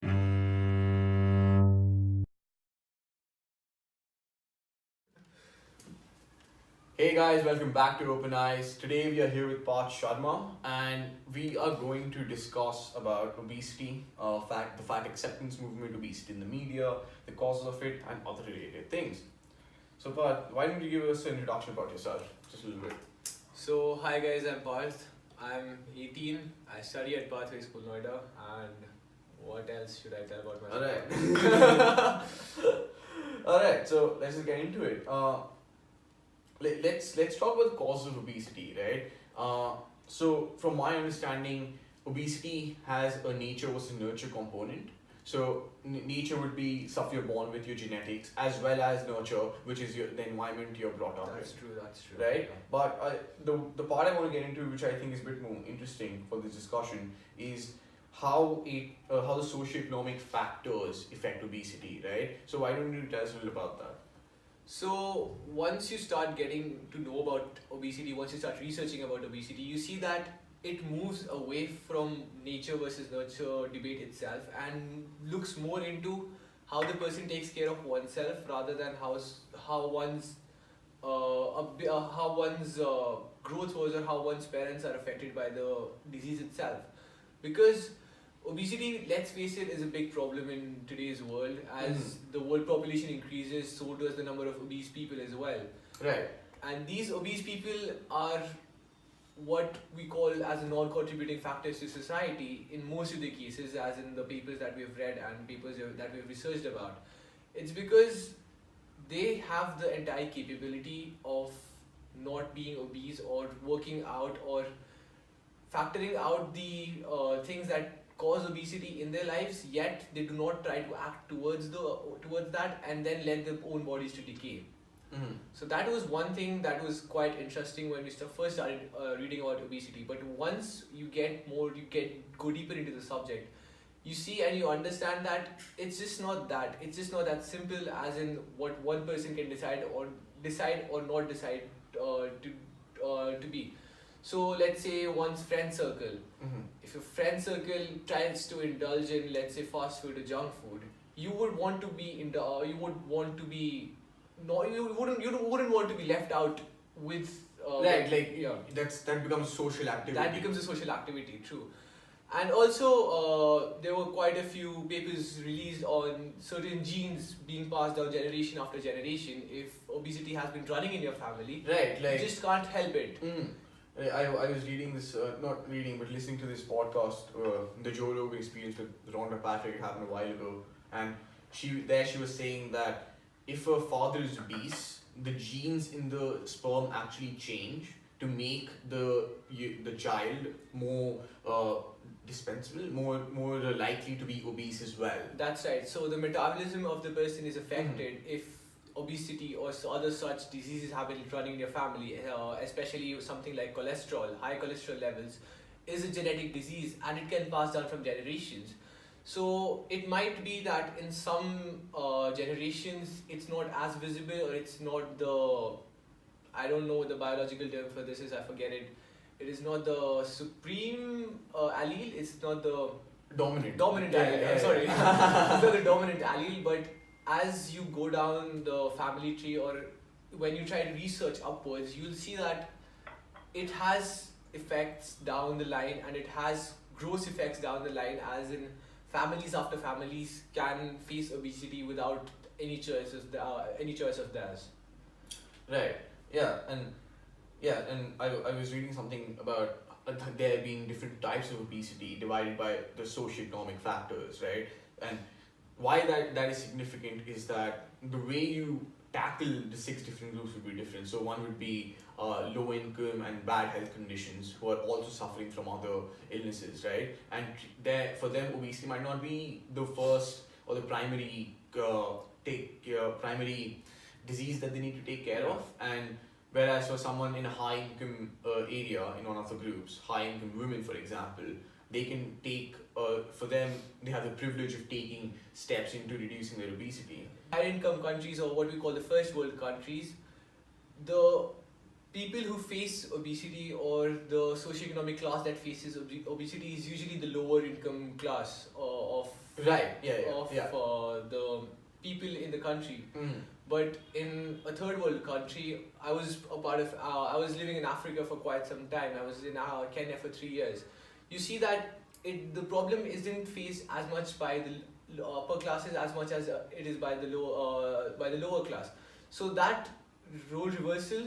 Hey guys, welcome back to Open Eyes. Today we are here with Parth Sharma, and we are going to discuss about obesity, the fat acceptance movement, obesity in the media, the causes of it, and other related things. So Parth, why don't you give us an introduction about yourself, just a little bit? So, hi guys, I'm Parth. I'm 18. I study at Parth High School, Noida. And what else should I tell about All myself? right. All right. So let's just get into it. Let's talk about the causes of obesity, right? So from my understanding, obesity has a nature versus nurture component. So nature would be stuff you're born with, your genetics, as well as nurture, which is the environment you're brought up That's with, true, that's true. right? Yeah. But the part I want to get into, which I think is a bit more interesting for this discussion, is how the socioeconomic factors affect obesity, right? So why don't you tell us a little about that? So, once you start getting to know about obesity, once you start researching about obesity, you see that it moves away from nature versus nurture debate itself and looks more into how the person takes care of oneself rather than how one's how one's growth was or how one's parents are affected by the disease itself. Because obesity, let's face it, is a big problem in today's world. As the world population increases, so does the number of obese people as well. Right. And these obese people are what we call as non-contributing factors to society in most of the cases, as in the papers that we've read and papers that we've researched about. It's because they have the entire capability of not being obese or working out or factoring out the things that cause obesity in their lives, yet they do not try to act towards that and then let their own bodies to decay. So that was one thing that was quite interesting when we first started reading about obesity. But once go deeper into the subject, you see and you understand that it's just not that. It's just not that simple. As in what one person can decide or not decide to be. So let's say one's friend circle. If your friend circle tries to indulge in, let's say, fast food or junk food, you would want to be you would want to be no, you wouldn't want to be left out with Right, like yeah. that becomes social activity. That becomes a social activity, true. And also, there were quite a few papers released on certain genes being passed down generation after generation. If obesity has been running in your family, Right, like you just can't help it. I was reading this, not reading, but listening to this podcast, the Joe Rogan experience with Rhonda Patrick. It happened a while ago, and she was saying that if a father is obese, the genes in the sperm actually change to make the child more dispensable, more likely to be obese as well. That's right. So the metabolism of the person is affected if obesity or other such diseases have been running in your family, especially something like cholesterol, high cholesterol levels, is a genetic disease and it can pass down from generations. So it might be that in some generations it's not as visible or it's not I don't know what the biological term for this is, I forget it. It is not the supreme allele, it's not the dominant Yeah, allele. yeah, I'm yeah. sorry. It's not the dominant allele, but as you go down the family tree or when you try to research upwards, you'll see that it has effects down the line and it has gross effects down the line, as in families after families can face obesity without any choice of theirs. Right. And I was reading something about there being different types of obesity divided by the socioeconomic factors, right? And why that is significant is that the way you tackle the six different groups would be different. So one would be low income and bad health conditions who are also suffering from other illnesses, right? And for them, obesity might not be the first or the primary disease that they need to take care of. And whereas for someone in a high income area in one of the groups, high income women for example, they can take for them they have the privilege of taking steps into reducing their obesity. High income countries, or what we call the first world countries, the people who face obesity or the socioeconomic class that faces obesity is usually the lower income class of Right. Yeah. of Yeah. the people in the country. Mm. But in a third world country, I was a part of. I was living in Africa for quite some time. I was in Kenya for 3 years. You see that the problem isn't faced as much by the upper classes as much as it is by the lower class. So that role reversal,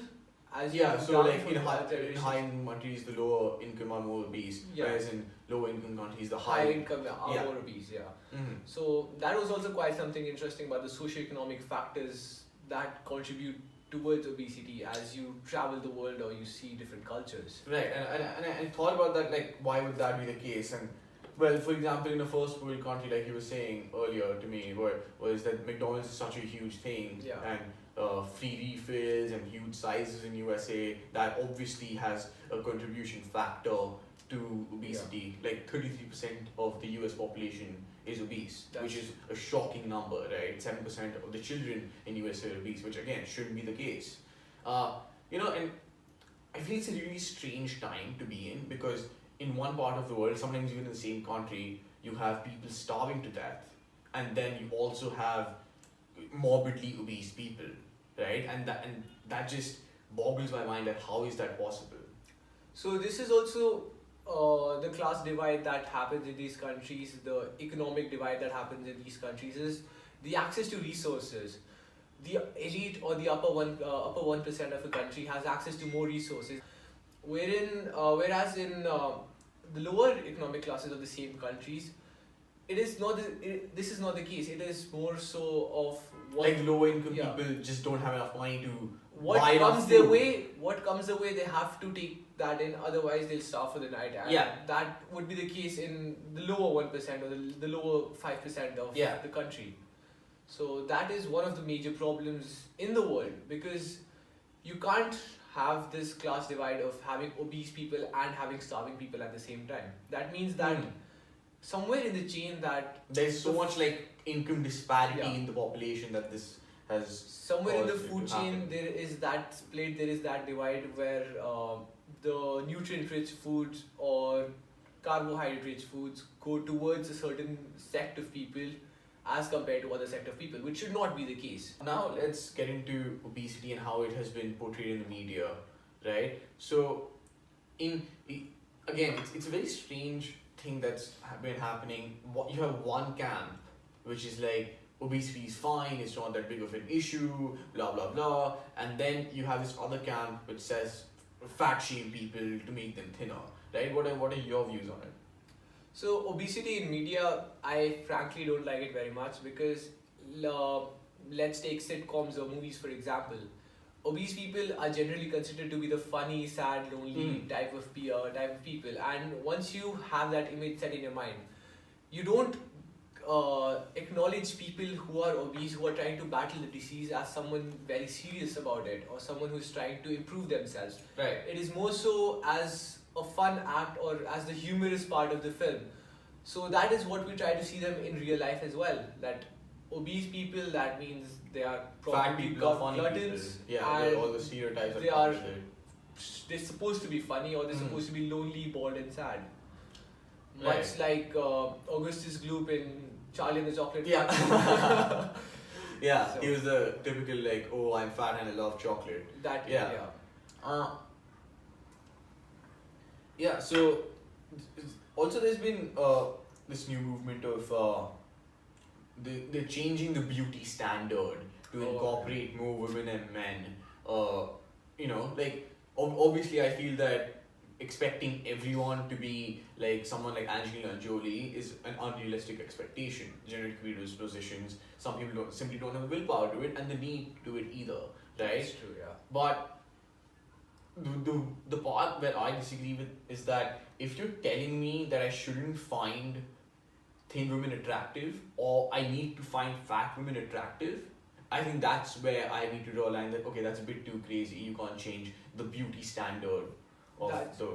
as Yeah, you've so done like for in the high, other in generations. high income countries, the lower income are more obese, Yeah. whereas in lower income countries, the high income are Yeah. more obese. Yeah. Mhm. So that was also quite something interesting about the socioeconomic factors that contribute towards obesity as you travel the world or you see different cultures. Right, and I thought about that, like, why would that be the case? And, well, for example, in a first world country, like you were saying earlier to me, was that McDonald's is such a huge thing, Yeah. and free refills and huge sizes in USA, that obviously has a contribution factor to obesity. Like 33% of the US population is obese, which is a shocking number, right? 7% of the children in US are obese, which again shouldn't be the case. And I feel it's a really strange time to be in, because in one part of the world, sometimes even in the same country, you have people starving to death, and then you also have morbidly obese people, right? And that just boggles my mind that how is that possible? So this is also the class divide that happens in these countries, the economic divide that happens in these countries is the access to resources. The elite or the upper 1% of the country has access to more resources, whereas in the lower economic classes of the same countries, this is not the case. It is more so of what Like lower income Yeah. people just don't have enough money to what buy enough comes their food. way. What comes their way, they have to take that in. Otherwise, they'll starve for the night. And Yeah. that would be the case in the lower 1% or the lower 5% of Yeah. the country. So that is one of the major problems in the world, because you can't have this class divide of having obese people and having starving people at the same time. That means that Hmm. somewhere in the chain that There's so much like income disparity Yeah. in the population that this has somewhere in the caused it food to chain happen. there is that split, there is that divide where the nutrient rich foods or carbohydrate rich foods go towards a certain sect of people as compared to other sect of people, which should not be the case. Now let's get into obesity and how it has been portrayed in the media, right? So, again, it's a very strange thing that's been happening. You have one camp, which is like obesity is fine, it's not that big of an issue, blah blah blah, and then you have this other camp which says fat shame people to make them thinner, right? What are your views on it? So obesity in media, I frankly don't like it very much because let's take sitcoms or movies for example. Obese people are generally considered to be the funny, sad, lonely type of people, and once you have that image set in your mind, you don't acknowledge people who are obese, who are trying to battle the disease, as someone very serious about it or someone who's trying to improve themselves. Right. It is more so as a fun act or as the humorous part of the film. So that is what we try to see them in real life as well. That obese people, that means they are Fat probably people are funny gluttons, people. Yeah, and all the stereotypes they are are- counted. they're supposed to be funny or they're Mhm. supposed to be lonely, bald and sad. Right. Much like Augustus Gloop in Charlie and the Chocolate Yeah. Factory. Yeah, So- he was the typical like, oh, I'm fat and I love chocolate. That Yeah. yeah. Yeah, so also there's been this new movement of they're changing the beauty standard to Oh. incorporate more women and men. Like obviously I feel that expecting everyone to be like someone like Angelina Jolie is an unrealistic expectation. Genetically predispositions, some people simply don't have the willpower to it and the need to do it either, right? That's true, yeah. But the part where I disagree with is that if you're telling me that I shouldn't find thin women attractive or I need to find fat women attractive, I think that's where I need to draw a line that okay, that's a bit too crazy. You can't change the beauty standard of That's- the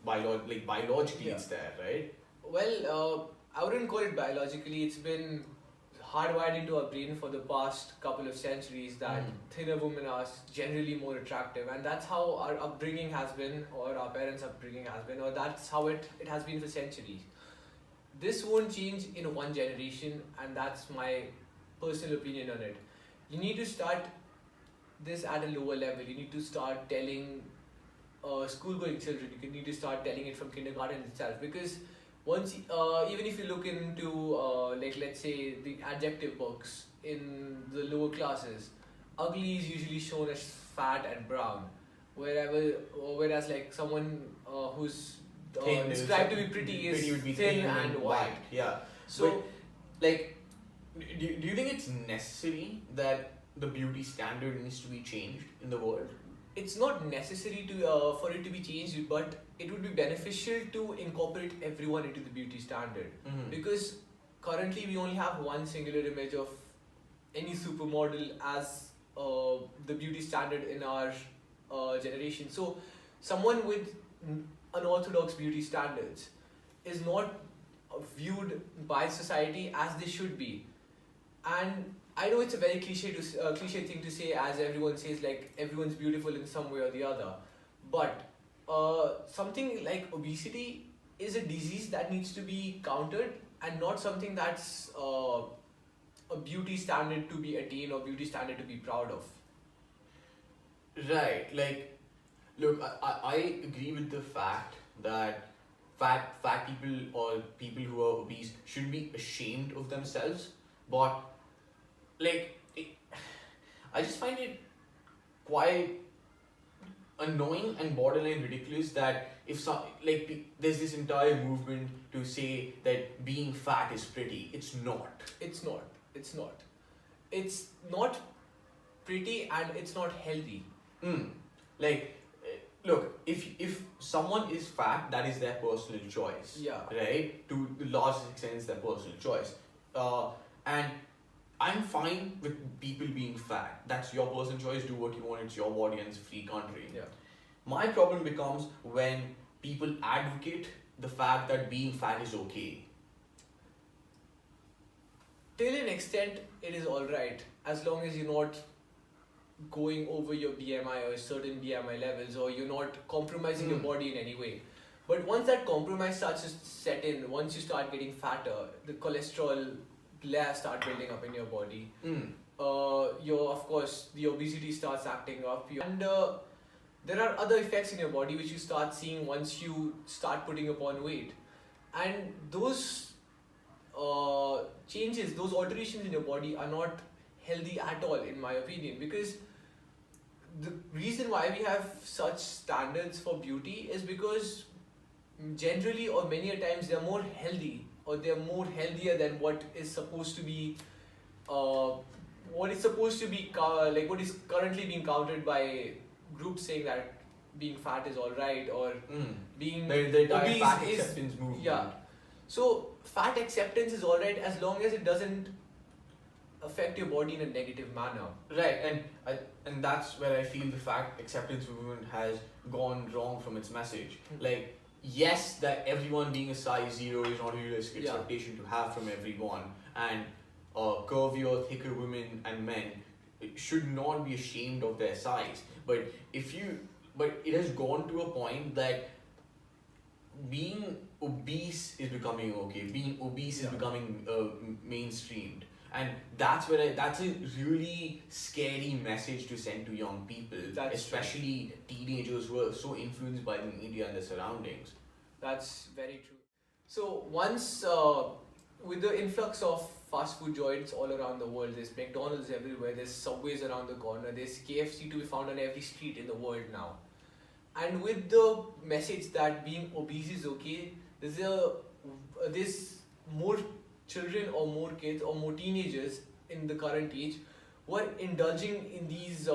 biologically Yeah. it's there, right? Well, I wouldn't call it biologically. It's been hardwired into our brain for the past couple of centuries that thinner women are generally more attractive, and that's how our upbringing has been, or our parents' upbringing has been, or that's how it has been for centuries. This won't change in one generation, and that's my personal opinion on it. You need to start this at a lower level. You need to start telling school-going children. You need to start telling it from kindergarten itself, because even if you look into like, let's say, the adjective books in the lower classes, ugly is usually shown as fat and brown, whereas like someone who's described to be pretty is would be thin and white. Yeah. So, but, like, do you think it's necessary that the beauty standard needs to be changed in the world? it's not necessary to for it to be changed, but it would be beneficial to incorporate everyone into the beauty standard. Because currently we only have one singular image of any supermodel as the beauty standard in our generation. So someone with unorthodox beauty standards is not viewed by society as they should be. And I know it's a very cliche thing to say, as everyone says, like, everyone's beautiful in some way or the other. But something like obesity is a disease that needs to be countered, and not something that's a beauty standard to be attained or beauty standard to be proud of. Right. Like, look, I agree with the fact that fat people or people who are obese shouldn't be ashamed of themselves, but like, I just find it quite annoying and borderline ridiculous that if some, like, there's this entire movement to say that being fat is pretty. It's not. It's not. It's not. It's not pretty, and it's not healthy. Like, look, if someone is fat, that is their personal choice. Yeah. Right? To the large extent, it's their personal choice. And I'm fine with people being fat. That's your personal choice. Do what you want. It's your body and it's a free country. Yeah. My problem becomes when people advocate the fact that being fat is okay. Till an extent, it is alright, as long as you're not going over your BMI or certain BMI levels, or you're not compromising your body in any way. But once that compromise starts to set in, once you start getting fatter, the cholesterol layers start building up in your body. Of course, the obesity starts acting up, and there are other effects in your body which you start seeing once you start putting upon weight, and those changes, those alterations in your body are not healthy at all, in my opinion, because the reason why we have such standards for beauty is because generally, or many a times, they're more healthy, or they're more healthier than what is supposed to be what is currently being counted by groups saying that being fat is alright, or being the obese fat is, acceptance movement. yeah. So fat acceptance is alright as long as it doesn't affect your body in a negative manner. Right, and that's where I feel the fat acceptance movement has gone wrong from its message. Like, yes, that everyone being a size 0 is not a realistic expectation to have from everyone, and curvier, thicker women and men should not be ashamed of their size. But it has gone to a point that being obese is becoming okay. Being obese is becoming mainstreamed. And that's a really scary message to send to young people, especially teenagers who are so influenced by the media and their surroundings. That's very true. So once, with the influx of fast food joints all around the world, there's McDonald's everywhere, there's Subways around the corner, there's KFC to be found on every street in the world now. And with the message that being obese is okay, there's more children or more kids or more teenagers in the current age who are indulging in these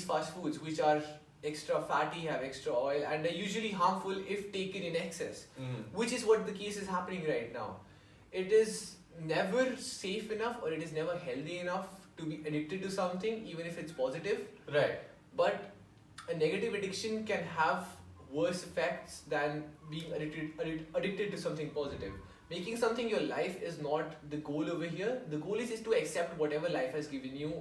fast foods, which are extra fatty, have extra oil, and are usually harmful if taken in excess, which is what the case is happening right now. It is never safe enough, or it is never healthy enough to be addicted to something, even if it's positive. Right. But a negative addiction can have worse effects than being addicted to something positive. Making something your life is not the goal over here. The goal is to accept whatever life has given you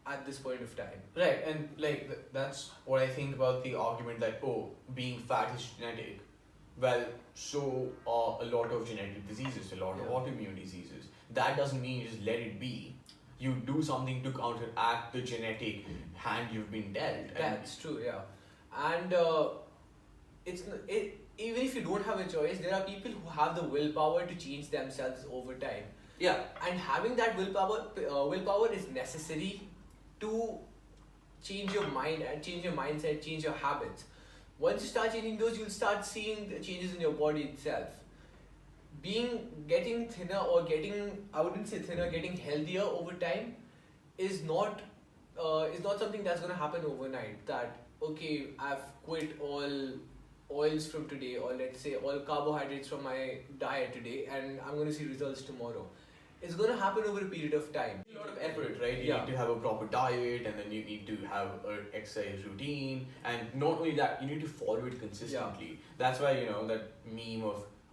at this point of time. Right, and like that's what I think about the argument that being fat is genetic. Well, so are a lot of genetic diseases, a lot of autoimmune diseases. That doesn't mean you just let it be. You do something to counteract the genetic hand you've been dealt. That's true, yeah. And even if you don't have a choice, there are people who have the willpower to change themselves over time. Yeah. And having that willpower is necessary to change your mind and change your mindset, change your habits. Once you start changing those, you'll start seeing the changes in your body itself. Getting thinner or I wouldn't say thinner, getting healthier over time is not something that's going to happen overnight. That, okay, I've quit all oils from today, or let's say all carbohydrates from my diet today, and I'm going to see results tomorrow. It's going to happen over a period of time. A lot of effort, right? You need to have a proper diet, and then you need to have an exercise routine, and not only that, you need to follow it consistently. That's why that meme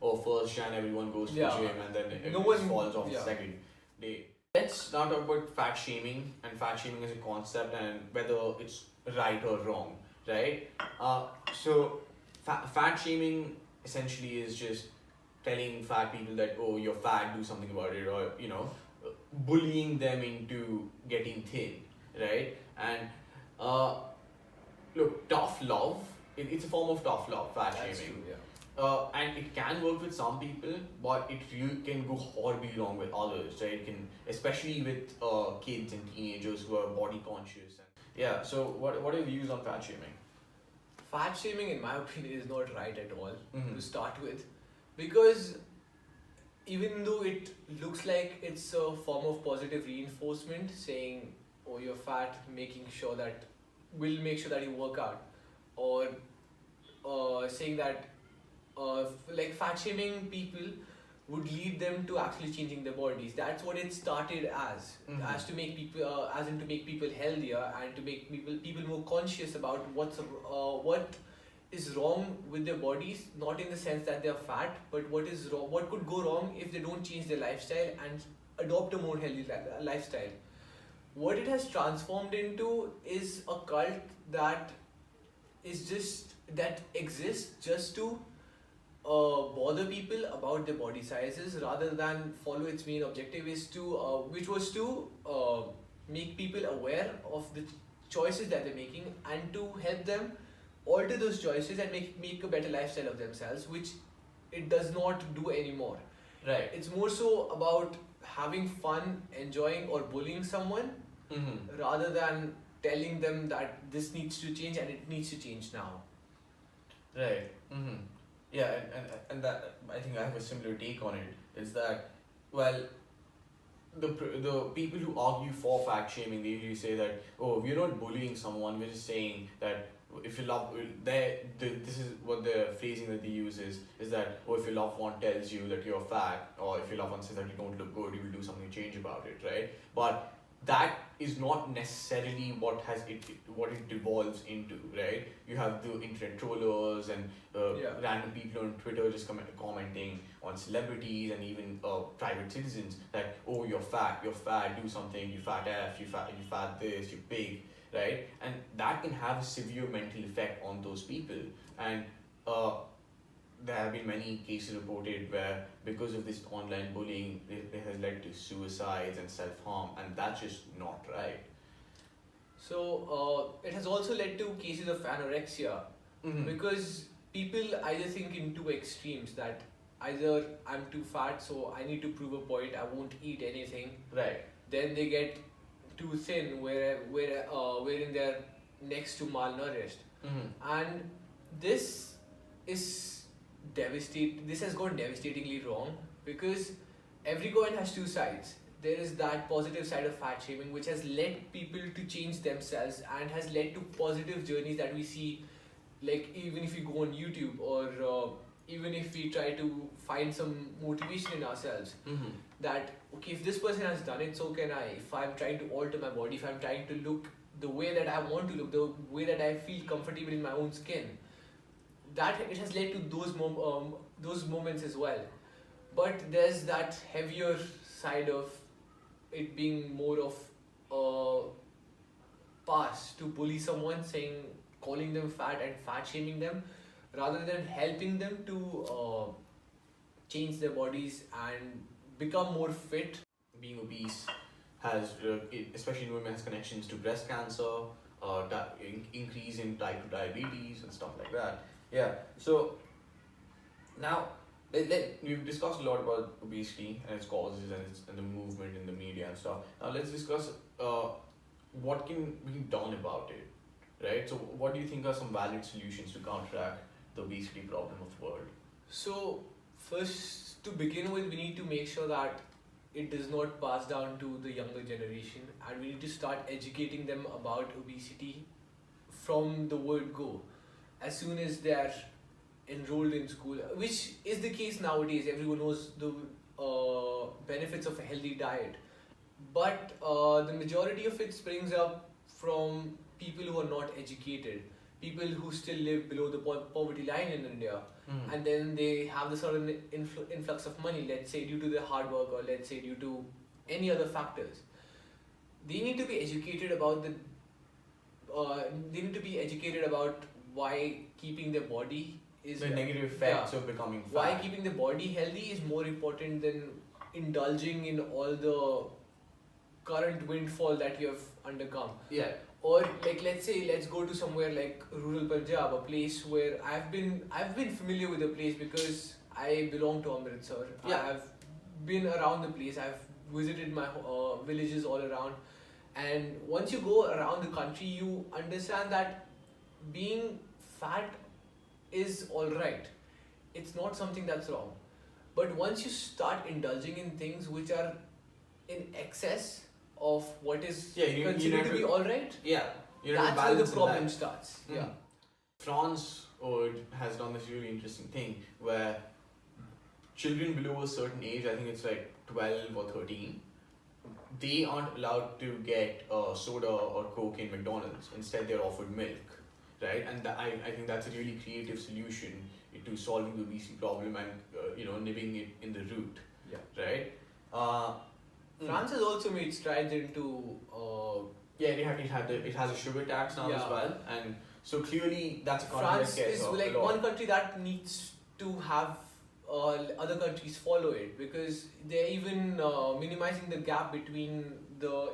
of first Jan everyone goes to the gym, and then everyone falls off the second day. Let's now talk about fat shaming and fat shaming as a concept and whether it's right or wrong, right? So fat shaming essentially is just telling fat people that you're fat, do something about it, or bullying them into getting thin, right? And look, tough love, it's a form of tough love, fat That's shaming. true, yeah. And it can work with some people, but it really can go horribly wrong with others, right? It can, especially with kids and teenagers who are body conscious. Yeah. So what are your views on fat shaming? Fat shaming, in my opinion, is not right at all to start with, because even though it looks like it's a form of positive reinforcement, saying, "Oh, you're fat," making sure that will make sure that you work out, or saying that like fat shaming people would lead them to actually changing their bodies. That's what it started as to make people, as in to make people healthier and to make people more conscious about what is wrong with their bodies. Not in the sense that they are fat, but what is wrong, what could go wrong if they don't change their lifestyle and adopt a more healthy lifestyle. What it has transformed into is a cult that exists just to bother people about their body sizes, rather than follow its main objective, is to which was to make people aware of the choices that they're making and to help them alter those choices and make a better lifestyle of themselves, which it does not do anymore. Right. It's more so about having fun, enjoying, or bullying someone, rather than telling them that this needs to change and it needs to change now. Right. Yeah, and that, I think I have a similar take on it. Is that, well, the people who argue for fat shaming, they usually say that, we're not bullying someone, we're just saying that if your love, this is what the phrasing that they use is that, if your loved one tells you that you're fat, or if your loved one says that you don't look good, you will do something to change about it, right? But that is not necessarily what it devolves into, right? You have the internet trollers and random people on Twitter just commenting on celebrities and even private citizens that, you're fat, do something, you fat F, you fat this, you're big, right? And that can have a severe mental effect on those people. And there have been many cases reported where, because of this online bullying, it has led to suicides and self-harm, and that's just not right. So it has also led to cases of anorexia, because people either think in two extremes, that either I'm too fat, so I need to prove a point, I won't eat anything. Right. Then they get too thin, wherein they're next to malnourished, and this has gone devastatingly wrong, because every coin has two sides. There is that positive side of fat shaming, which has led people to change themselves and has led to positive journeys that we see, like even if we go on YouTube, or even if we try to find some motivation in ourselves, that okay, if this person has done it, so can I. If I'm trying to alter my body, if I'm trying to look the way that I want to look, the way that I feel comfortable in my own skin, that it has led to those moments as well. but there's that heavier side of it being more of a pass to bully someone, calling them fat and fat shaming them, rather than helping them to change their bodies and become more fit. Being obese has, especially in women, has connections to breast cancer, increase in type 2 diabetes and stuff like that. Yeah. So now we've discussed a lot about obesity and its causes and the movement in the media and stuff. Now let's discuss what can be done about it, right? So what do you think are some valid solutions to counteract the obesity problem of the world? So, first, to begin with, we need to make sure that it does not pass down to the younger generation, and we need to start educating them about obesity from the word go. As soon as they are enrolled in school, which is the case nowadays, everyone knows the benefits of a healthy diet. But the majority of it springs up from people who are not educated, people who still live below the poverty line in India, and then they have the sudden influx of money, let's say due to their hard work or let's say due to any other factors. They need to be educated about they need to be educated about why keeping their body is The negative effects of becoming fat. why keeping the body healthy is more important than indulging in all the current windfall that you have undergone. Yeah. Or like let's go to somewhere like rural Punjab, a place where I've been familiar with the place because I belong to Amritsar. Yeah. I have been around the place. I've visited my villages all around, and once you go around the country, you understand that being fat is all right. It's not something that's wrong. But once you start indulging in things which are in excess of what is considered to be all right, Yeah. that's where the problem starts. Mm. Yeah. France has done this really interesting thing where children below a certain age, I think it's like 12 or 13, they aren't allowed to get soda or Coke in McDonald's. Instead, they're offered milk, right? And I think that's a really creative solution to solving the obesity problem and nibbing it in the root, Yeah. right? France has also made strides into it has a sugar tax now as Yeah. well, and so clearly that's a country France that cares is a like lot. one country that needs to have other countries follow it, because they're even minimizing the gap between the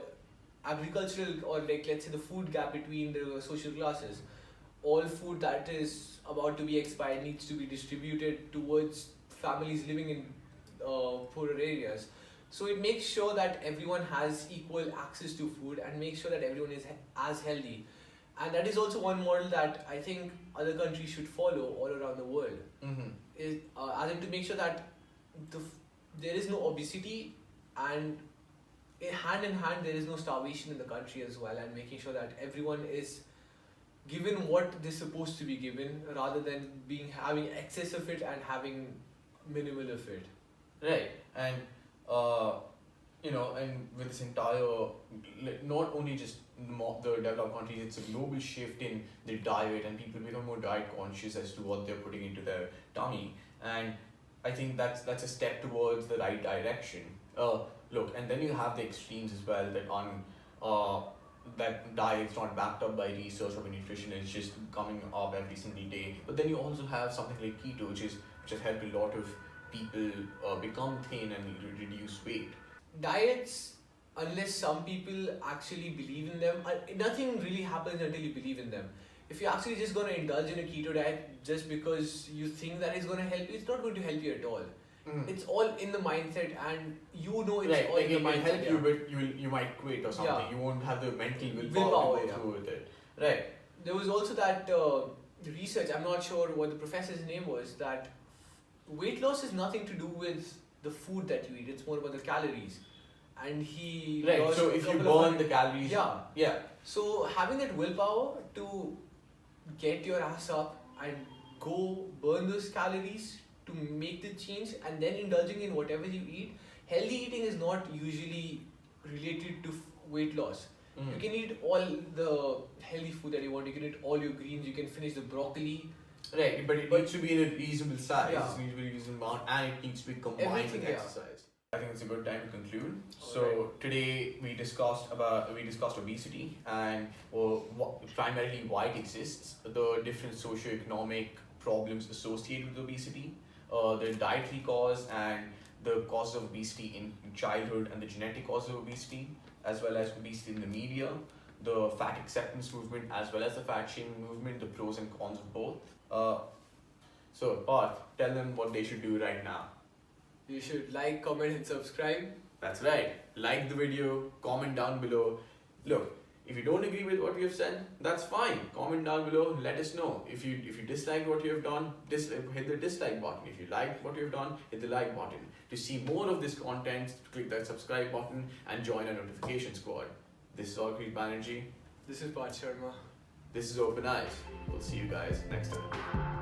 agricultural, or like let's say the food gap between the social classes. All food that is about to be expired needs to be distributed towards families living in poorer areas. So it makes sure that everyone has equal access to food and makes sure that everyone is as healthy. And that is also one model that I think other countries should follow all around the world. Mm-hmm. As in to make sure that there is no obesity, and hand in hand there is no starvation in the country as well, and making sure that everyone is given what they're supposed to be given, rather than having excess of it and having minimal of it. Right, and and with this entire, not only just the developed countries, it's a global shift in their diet, and people become more diet conscious as to what they're putting into their tummy, and I think that's a step towards the right direction. Look, and then you have the extremes as well, that diet's not backed up by research or by nutrition, it's just coming up every single day. But then you also have something like keto, which has helped a lot of people become thin and reduce weight. Diets, unless some people actually believe in them, nothing really happens until you believe in them. If you're actually just going to indulge in a keto diet just because you think that it's going to help you, it's not going to help you at all. Mm. It's all in the mindset, and it's Right, all like in the it might mindset. help you, but you might quit or something. Yeah. You won't have the mental Willpower, willpower to go yeah. through with it. Right. There was also that research, I'm not sure what the professor's name was, that weight loss is nothing to do with the food that you eat, it's more about the calories. And he Right. lost So a if you couple burn of the calories, yeah. So having that willpower to get your ass up and go burn those calories to make the change, and then indulging in whatever you eat. Healthy eating is not usually related to weight loss. Mm. You can eat all the healthy food that you want. You can eat all your greens. You can finish the broccoli. Right, but it But- needs to be in a reasonable size, Yeah. it needs to be a reasonable amount, and it needs to be combined Everything, with yeah. exercise. I think it's a good time to conclude. So Alright. today we discussed obesity and primarily why it exists, the different socio-economic problems associated with obesity, the dietary cause and the cause of obesity in childhood and the genetic cause of obesity, as well as obesity in the media, the fat acceptance movement as well as the fat shaming movement, the pros and cons of both. So Parth, tell them what they should do right now. You should like, comment, and subscribe. That's right. Like the video, comment down below. Look, if you don't agree with what we have said, that's fine. Comment down below, let us know. If you dislike what you have done, hit the dislike button. If you like what you have done, hit the like button. To see more of this content, click that subscribe button and join our notification squad. This is Orkojeet Banerji. This is Parth Sharma. This is Open Eyes. We'll see you guys next time.